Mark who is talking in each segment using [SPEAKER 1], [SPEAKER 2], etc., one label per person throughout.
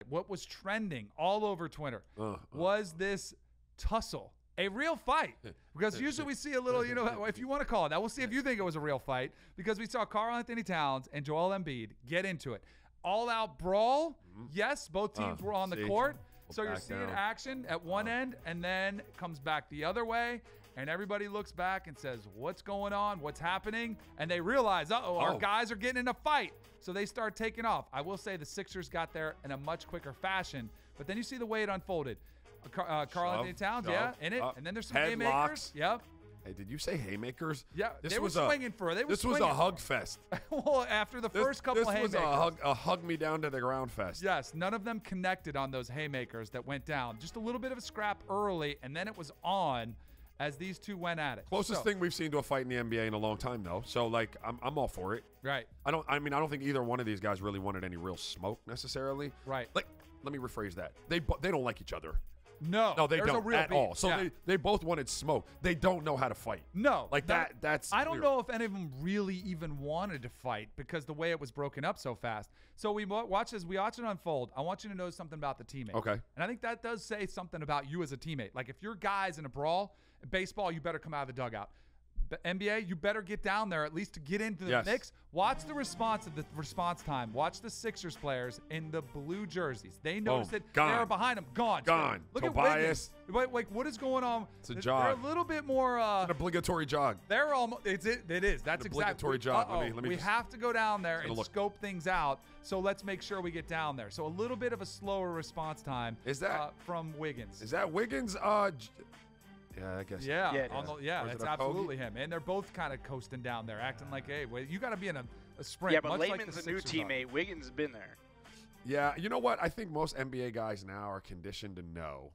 [SPEAKER 1] what was trending all over Twitter was this tussle. A real fight, because usually we see a little, if you want to call it that, we'll see if you think it was a real fight, because we saw Karl-Anthony Towns and Joel Embiid get into it. All-out brawl, yes, both teams were on the court, so you're seeing action at one end, and then it comes back the other way, and everybody looks back and says, what's going on, what's happening, and they realize, our guys are getting in a fight, so they start taking off. I will say the Sixers got there in a much quicker fashion, but then you see the way it unfolded. Karl-Anthony Towns, in it. And then there's some haymakers. Yep.
[SPEAKER 2] Hey, did you say haymakers?
[SPEAKER 1] Yeah, they were swinging for it.
[SPEAKER 2] This was a hug fest.
[SPEAKER 1] Well, after the first couple of haymakers.
[SPEAKER 2] This was a hug me down to the ground fest.
[SPEAKER 1] Yes, none of them connected on those haymakers that went down. Just a little bit of a scrap early, and then it was on as these two went at it.
[SPEAKER 2] Closest thing we've seen to a fight in the NBA in a long time, though. So, I'm all for it.
[SPEAKER 1] Right.
[SPEAKER 2] I don't think either one of these guys really wanted any real smoke necessarily.
[SPEAKER 1] Right.
[SPEAKER 2] Let me rephrase that. They don't like each other.
[SPEAKER 1] No,
[SPEAKER 2] they don't at all. So they both wanted smoke. They don't know how to fight.
[SPEAKER 1] No,
[SPEAKER 2] that's.
[SPEAKER 1] I don't know if any of them really even wanted to fight, because the way it was broken up so fast. So we watch it unfold. I want you to know something about the teammate.
[SPEAKER 2] Okay.
[SPEAKER 1] And I think that does say something about you as a teammate. Like, if your guy's in a brawl, baseball, you better come out of the dugout. NBA, you better get down there at least to get into the mix. Watch the response time. Watch the Sixers players in the blue jerseys. They noticed it. They were behind them. Gone. Look
[SPEAKER 2] Tobias.
[SPEAKER 1] at Wiggins. Like, what is going on?
[SPEAKER 2] It's a jog.
[SPEAKER 1] They're a little bit more.
[SPEAKER 2] An obligatory jog.
[SPEAKER 1] They're almost. It is. That's
[SPEAKER 2] an obligatory jog. Let me
[SPEAKER 1] we have to go down there and scope things out. So let's make sure we get down there. So a little bit of a slower response time.
[SPEAKER 2] Is that
[SPEAKER 1] from Wiggins?
[SPEAKER 2] Is that Wiggins? Yeah, I guess.
[SPEAKER 1] Yeah, that's absolutely him. And they're both kind of coasting down there, acting like, hey, you got to be in a sprint.
[SPEAKER 3] Yeah, but
[SPEAKER 1] much
[SPEAKER 3] Layman's
[SPEAKER 1] like
[SPEAKER 3] a new teammate. Wiggins has been there.
[SPEAKER 2] Yeah, you know what? I think most NBA guys now are conditioned to know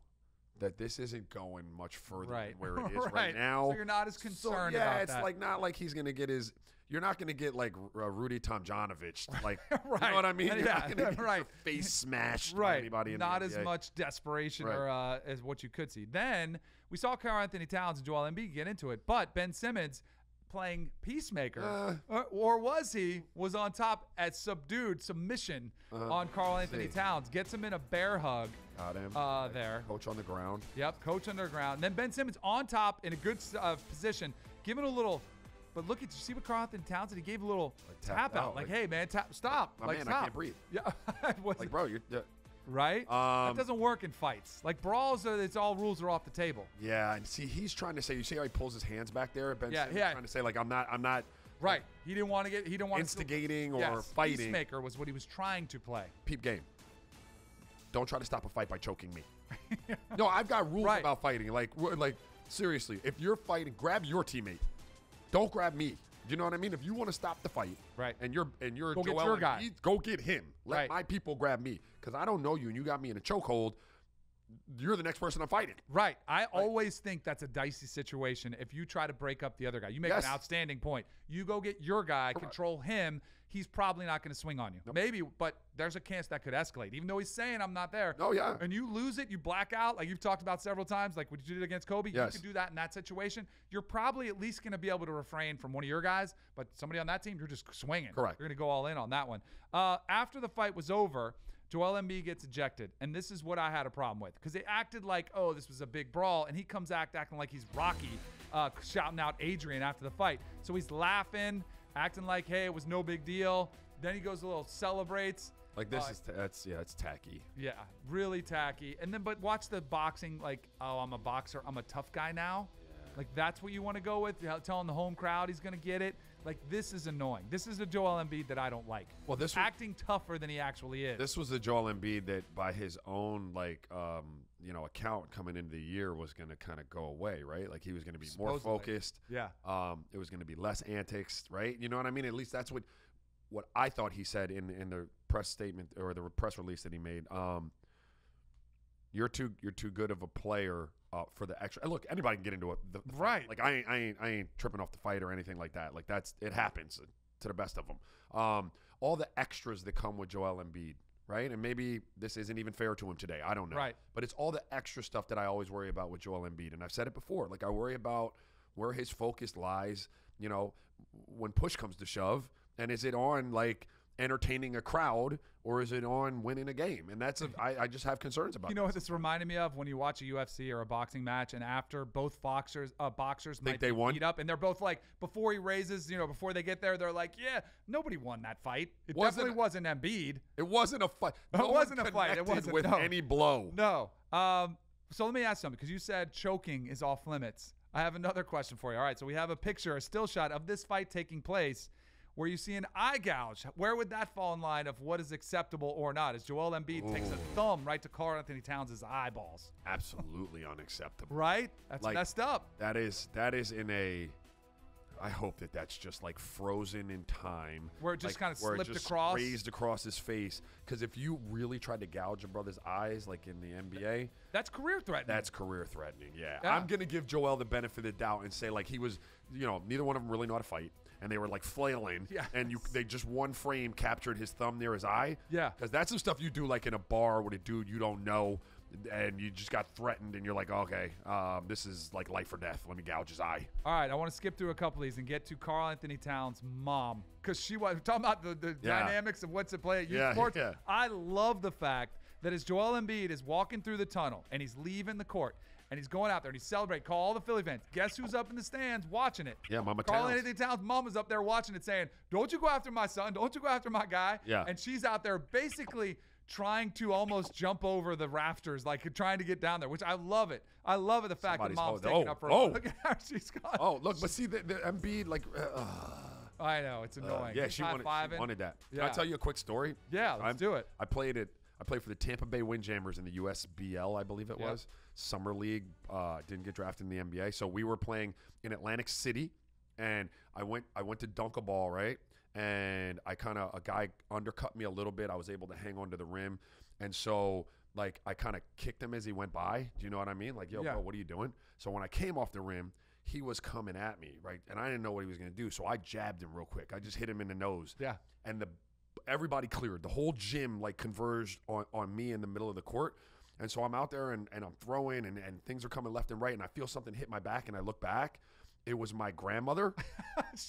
[SPEAKER 2] that this isn't going much further than where it is right now.
[SPEAKER 1] So you're not as concerned about that.
[SPEAKER 2] It's not like he's going to get his – you're not going to get like Rudy Tomjanovich. Like, you know what I mean? You're not going to get your face smashed by anybody in the NBA.
[SPEAKER 1] Not as much desperation or as what you could see. Then we saw Karl-Anthony Towns and Joel Embiid get into it, but Ben Simmons – playing peacemaker, or was on top at submission on Karl-Anthony Towns. Gets him in a bear hug.
[SPEAKER 2] Got him.
[SPEAKER 1] There.
[SPEAKER 2] Coach on the ground.
[SPEAKER 1] Yep, coach on the ground. And then Ben Simmons on top in a good position, giving a little. But look at, you see what Karl-Anthony Towns did? He gave a little tap out. Like, hey, man, stop.
[SPEAKER 2] My man,
[SPEAKER 1] stop.
[SPEAKER 2] I can't breathe.
[SPEAKER 1] Yeah.
[SPEAKER 2] Like, bro, you're...
[SPEAKER 1] Right? That doesn't work in fights. Like, brawls, it's all rules are off the table.
[SPEAKER 2] Yeah, and see, he's trying to say, you see how he pulls his hands back there? Ben Simmons trying to say, like, I'm not
[SPEAKER 1] right. He didn't want to
[SPEAKER 2] instigating or fighting.
[SPEAKER 1] Peacemaker was what he was trying to play.
[SPEAKER 2] Peep game. Don't try to stop a fight by choking me. No, I've got rules about fighting. Like, seriously, if you're fighting, grab your teammate. Don't grab me. You know what I mean? If you want to stop the fight, and you're
[SPEAKER 1] go get your guy.
[SPEAKER 2] Go get him. Let my people grab me, because I don't know you, and you got me in a chokehold. You're the next person I'm fighting.
[SPEAKER 1] Right. I always think that's a dicey situation if you try to break up the other guy. You make an outstanding point. You go get your guy, control him. He's probably not going to swing on you. Nope. Maybe, but there's a chance that could escalate. Even though he's saying I'm not there.
[SPEAKER 2] Oh, yeah.
[SPEAKER 1] And you lose it, you black out, like you've talked about several times, like what you did against Kobe.
[SPEAKER 2] Yes.
[SPEAKER 1] You can do that in that situation. You're probably at least going to be able to refrain from one of your guys, but somebody on that team, you're just swinging.
[SPEAKER 2] Correct.
[SPEAKER 1] You're going to go all in on that one. After the fight was over, Joel Embiid gets ejected, and this is what I had a problem with, because they acted like, oh, this was a big brawl, and he comes acting like he's Rocky, shouting out Adrian after the fight. So he's laughing, acting like, hey, it was no big deal. Then he goes a little celebrates.
[SPEAKER 2] Like, this it's tacky.
[SPEAKER 1] Yeah, really tacky. And then, but watch the boxing, like, oh, I'm a boxer, I'm a tough guy now. Like, that's what you want to go with, telling the home crowd he's going to get it. Like, this is annoying. This is a Joel Embiid that I don't like.
[SPEAKER 2] Well, this
[SPEAKER 1] acting tougher than he actually is.
[SPEAKER 2] This was the Joel Embiid that, by his own account coming into the year, was going to kind of go away, right? Like, he was going to be more focused.
[SPEAKER 1] Yeah.
[SPEAKER 2] It was going to be less antics, right? You know what I mean? At least that's what I thought he said in the press statement or the press release that he made. You're too good of a player for the extra. And look, anybody can get into the fight. Like, I ain't tripping off the fight or anything like that. Like, it happens to the best of them. All the extras that come with Joel Embiid, right? And maybe this isn't even fair to him today. I don't know.
[SPEAKER 1] Right.
[SPEAKER 2] But it's all the extra stuff that I always worry about with Joel Embiid. And I've said it before. Like, I worry about where his focus lies, when push comes to shove. And is it on, like, entertaining a crowd, or is it on winning a game? And that's I just have concerns about.
[SPEAKER 1] You know what this reminded me of? When you watch a UFC or a boxing match, and after both boxers might
[SPEAKER 2] they
[SPEAKER 1] be
[SPEAKER 2] won?
[SPEAKER 1] beat up, and they're both like, before he raises, before they get there, they're like, yeah, nobody won that fight. It definitely wasn't Embiid.
[SPEAKER 2] It wasn't a fight.
[SPEAKER 1] It wasn't a fight. It wasn't
[SPEAKER 2] with any blow.
[SPEAKER 1] No. So let me ask something, because you said choking is off limits. I have another question for you. All right, so we have a still shot of this fight taking place where you see an eye gouge. Where would that fall in line of what is acceptable or not? As Joel Embiid takes a thumb right to Karl-Anthony Towns' eyeballs.
[SPEAKER 2] Absolutely unacceptable.
[SPEAKER 1] Right? That's messed up.
[SPEAKER 2] That is in a. I hope that's just like frozen in time.
[SPEAKER 1] Where it just kind of
[SPEAKER 2] where
[SPEAKER 1] slipped
[SPEAKER 2] it just
[SPEAKER 1] across.
[SPEAKER 2] Raised across his face. Because if you really tried to gouge a brother's eyes, like in the NBA,
[SPEAKER 1] that's career threatening.
[SPEAKER 2] That's career threatening. Yeah. I'm gonna give Joel the benefit of the doubt and say like he was, neither one of them really know how to fight, and they were like flailing.
[SPEAKER 1] Yeah.
[SPEAKER 2] And they just one frame captured his thumb near his eye.
[SPEAKER 1] Yeah.
[SPEAKER 2] Because that's some stuff you do like in a bar with a dude you don't know. And you just got threatened, and you're like, okay, this is like life or death. Let me gouge his eye.
[SPEAKER 1] All right, I want to skip through a couple of these and get to Karl-Anthony Towns' mom, because she was talking about the dynamics of what's at play at youth sports.
[SPEAKER 2] Yeah.
[SPEAKER 1] I love the fact that as Joel Embiid is walking through the tunnel and he's leaving the court and he's going out there and he's celebrating, call all the Philly fans. Guess who's up in the stands watching it?
[SPEAKER 2] Yeah, Mama Towns.
[SPEAKER 1] Karl-Anthony Towns' mom is up there watching it, saying, "Don't you go after my son? Don't you go after my guy?"
[SPEAKER 2] Yeah.
[SPEAKER 1] And she's out there basically trying to almost jump over the rafters, like trying to get down there, which I love it. I love it, the fact that mom's taking up for her. Look at her. She's got.
[SPEAKER 2] Oh, look, but see, the Embiid, like.
[SPEAKER 1] I know, it's annoying.
[SPEAKER 2] Yeah, she wanted that.
[SPEAKER 1] Yeah.
[SPEAKER 2] Can I tell you a quick story?
[SPEAKER 1] Yeah, let's do it.
[SPEAKER 2] I played for the Tampa Bay Windjammers in the USBL, I believe it was. Summer League. Didn't get drafted in the NBA. So we were playing in Atlantic City, and I went to dunk a ball, right? And a guy undercut me a little bit. I was able to hang onto the rim. And so, like, I kind of kicked him as he went by. Do you know what I mean? Like, yo, bro, what are you doing? So when I came off the rim, he was coming at me, right? And I didn't know what he was going to do. So I jabbed him real quick. I just hit him in the nose.
[SPEAKER 1] Yeah.
[SPEAKER 2] And everybody cleared. The whole gym, like, converged on me in the middle of the court. And so I'm out there, and I'm throwing, and things are coming left and right. And I feel something hit my back, and I look back. It was my grandmother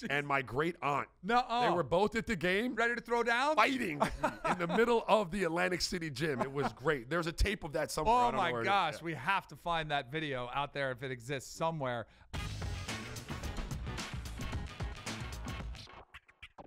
[SPEAKER 2] and my great aunt. They were both at the game.
[SPEAKER 1] Ready to throw down?
[SPEAKER 2] Fighting in the middle of the Atlantic City gym. It was great. There's a tape of that somewhere.
[SPEAKER 1] Oh, my gosh. We have to find that video out there if it exists somewhere.